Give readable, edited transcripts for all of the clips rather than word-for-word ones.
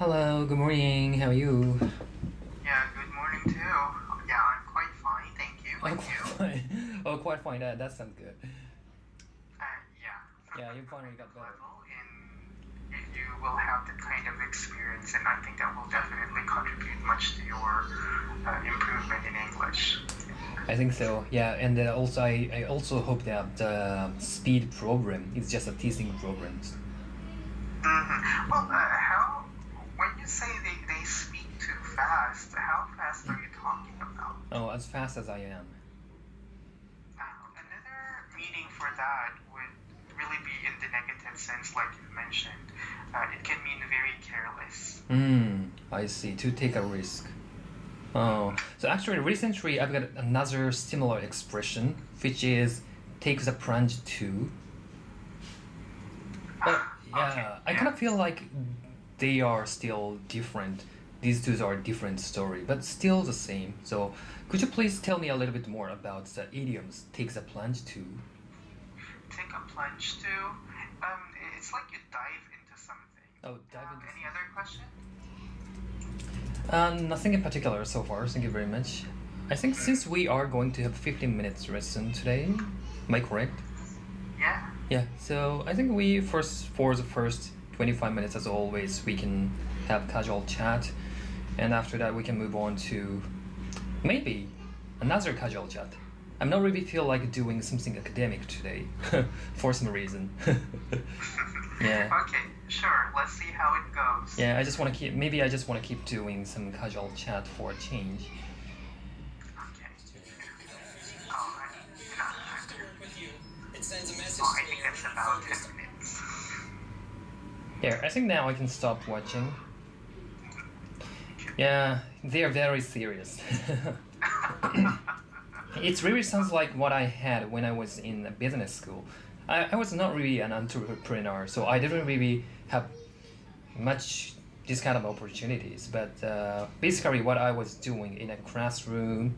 Hello, good morning. How are you? Yeah, good morning too. Yeah, I'm quite fine, thank you. Oh, And quite you? fine. Oh, quite fine. That sounds good. Yeah. Yeah, you finally got better. Level, and if you will have that kind of experience, and I think that will definitely contribute much to your improvement in English. I think so. Yeah, and also I also hope that the speed program is just a teaching program. Well, when you say they speak too fast, how fast are you talking about? Oh, as fast as I am. Another meaning for that would really be in the negative sense, like you mentioned. It can mean very careless. I see. To take a risk. Oh, so actually recently I've got another similar expression, which is take the plunge to. But yeah, I kind of feel like they are still different. These two are different story, but still the same. So could you please tell me a little bit more about the idioms take the plunge to? Take a plunge to? It's like you dive into something. Oh, dive into Any other question? Nothing in particular so far, thank you very much. I think since we are going to have 15 minutes lesson today, am I correct? Yeah. Yeah, so I think for the first 25 minutes as always, we can have casual chat, and after that we can move on to maybe another casual chat. I'm not really feel like doing something academic today, for some reason. Yeah. Okay, sure. Let's see how it goes. Yeah, I just want to keep doing some casual chat for a change. Okay. Alright. It sends a message I think that's about 10 minutes. Yeah, I think now I can stop watching. Yeah, they are very serious. It really sounds like what I had when I was in a business school. I was not really an entrepreneur, so I didn't really have much this kind of opportunities. But basically, what I was doing in a classroom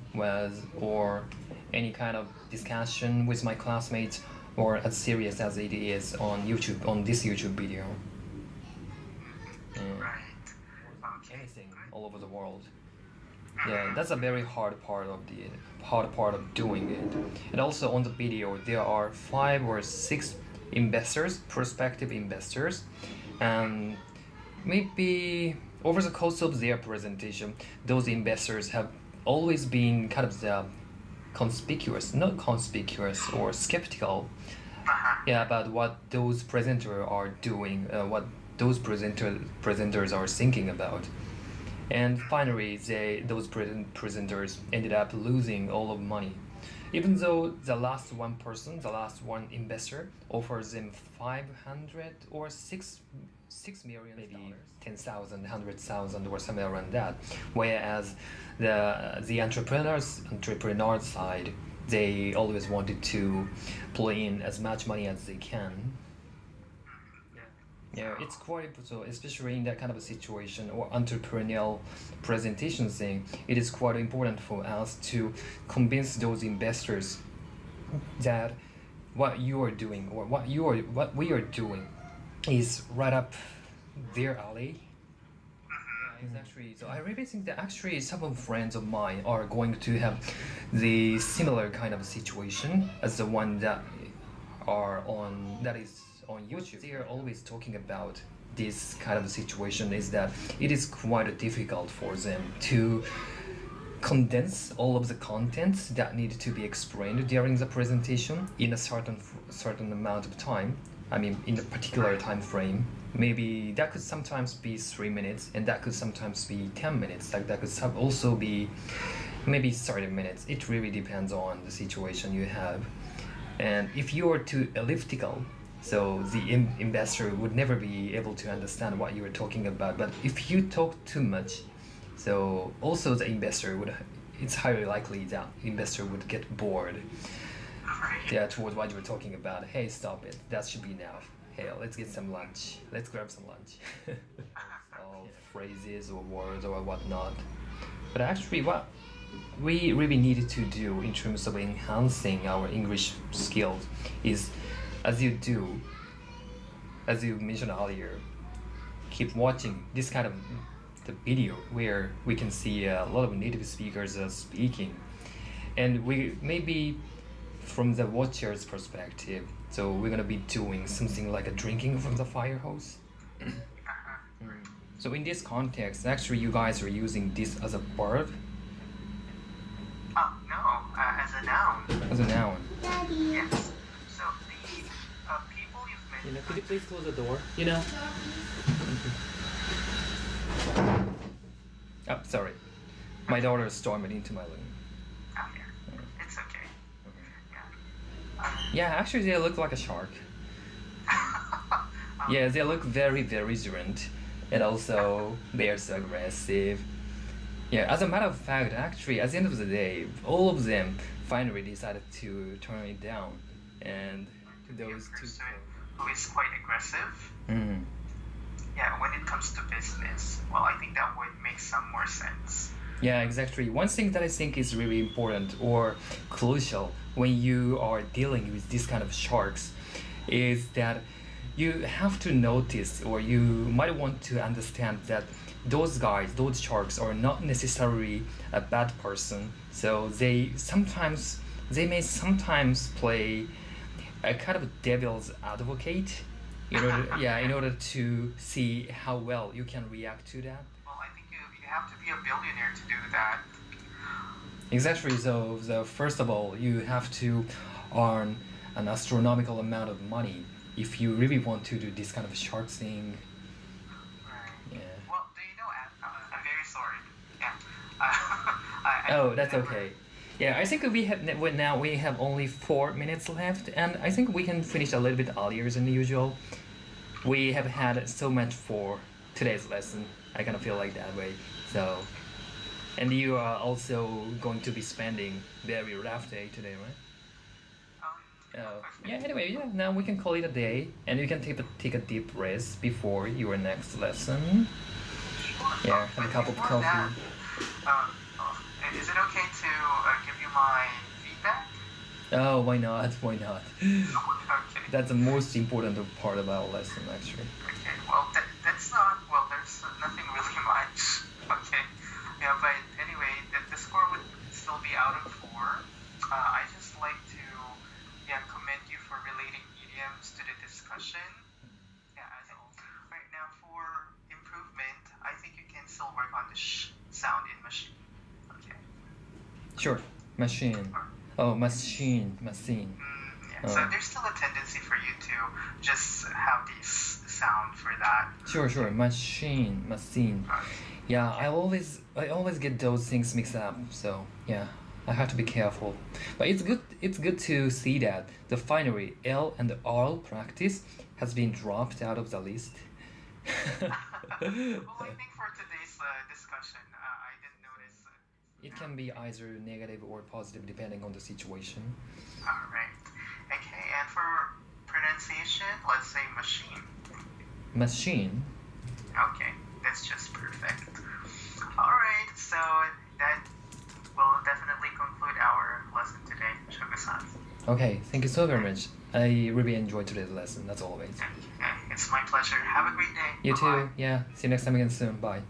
or any kind of discussion with my classmates, or as serious as it is on YouTube, on this YouTube video. Right. Okay. Anything all over the world. Yeah, that's a very hard part of doing it. And also on the video, there are 5 or 6 investors, prospective investors, and maybe over the course of their presentation, those investors have always been kind of not conspicuous or skeptical. Yeah, about what those presenters are doing, what those presenters are thinking about. And finally, those presenters ended up losing all of money, even though the last one investor, offers them 500 or 6 million, maybe 10,000, 100,000, or somewhere around that. Whereas the entrepreneur side, they always wanted to pull in as much money as they can. Yeah, it's quite so, especially in that kind of a situation or entrepreneurial presentation thing. It is quite important for us to convince those investors that what you are doing or what we are doing is right up their alley. It's actually, so I really think that actually some of friends of mine are going to have the similar kind of situation as the one that is on YouTube. They are always talking about this kind of situation, is that it is quite difficult for them to condense all of the contents that need to be explained during the presentation in a certain amount of time. I mean, in a particular time frame. Maybe that could sometimes be 3 minutes, and that could sometimes be 10 minutes. Like that could also be maybe 30 minutes. It really depends on the situation you have. And if you are too elliptical, so the investor would never be able to understand what you were talking about. But if you talk too much, so also the investor it's highly likely that investor would get bored. Yeah, towards what you were talking about. Hey, stop it. That should be enough. Hey, let's get some lunch. Let's grab some lunch. All phrases or words or whatnot. But actually, what we really needed to do in terms of enhancing our English skills is, as you mentioned earlier, keep watching this kind of the video where we can see a lot of native speakers speaking, and we maybe from the watcher's perspective, so we're gonna be doing something like a drinking from the fire hose. So in this context, actually you guys are using this as a verb? No, as a noun. As a noun. Yes. So the people you've mentioned. Could you please close the door? Oh, sorry. My daughter stormed into my room. Oh, yeah. It's okay. Yeah, actually they look like a shark. Yeah, they look very vigilant, and also they are so aggressive. Yeah, as a matter of fact, actually, at the end of the day, all of them finally decided to turn it down, and those two. Who is quite aggressive. Mm. Yeah, when it comes to business, well, I think that would make some more sense. Yeah, exactly. One thing that I think is really important or crucial when you are dealing with this kind of sharks is that you have to notice, or you might want to understand that those guys, those sharks are not necessarily a bad person. So they may sometimes play a kind of devil's advocate in order to see how well you can react to that. Well, I think you have to be a billionaire to do that. Exactly. So first of all, you have to earn an astronomical amount of money if you really want to do this kind of shark thing. Right. Yeah. Well, do you know, I'm very sorry. Yeah. Oh, that's okay. Yeah, I think we have only 4 minutes left, and I think we can finish a little bit earlier than usual. We have had so much for today's lesson. I kind of feel like that way. So, and you are also going to be spending very rough day today, right? Yeah. Anyway, now we can call it a day, and you can take a deep rest before your next lesson. Yeah, have a cup of coffee. Is it okay to give you my feedback? Oh, why not? Why not? Okay. That's the most important part of our lesson, actually. Okay. Well, that's not. Well, there's nothing really much. Okay. Yeah, but anyway, the score would still be out of 4. I just like to commend you for relating idioms to the discussion. Yeah. Right now, for improvement, I think you can still work on the sound in machine. Okay. Sure. Machine. Oh, machine. Yeah. Oh. So there's still a tendency for you to just have this sound for that. Sure. Machine. Yeah, I always get those things mixed up. So yeah, I have to be careful. But it's good to see that the finally L and R practice has been dropped out of the list. Well, I think for today's discussion, I didn't notice. It can be either negative or positive depending on the situation. All right. Okay, and for pronunciation, let's say machine. Machine. Okay, that's just perfect. All right, so that will definitely conclude our lesson today, Shoga-san. Okay, thank you so very much. I really enjoyed today's lesson, as always. Okay, it's my pleasure. Have a great day. You Bye-bye. too. Yeah, see you next time again soon. Bye.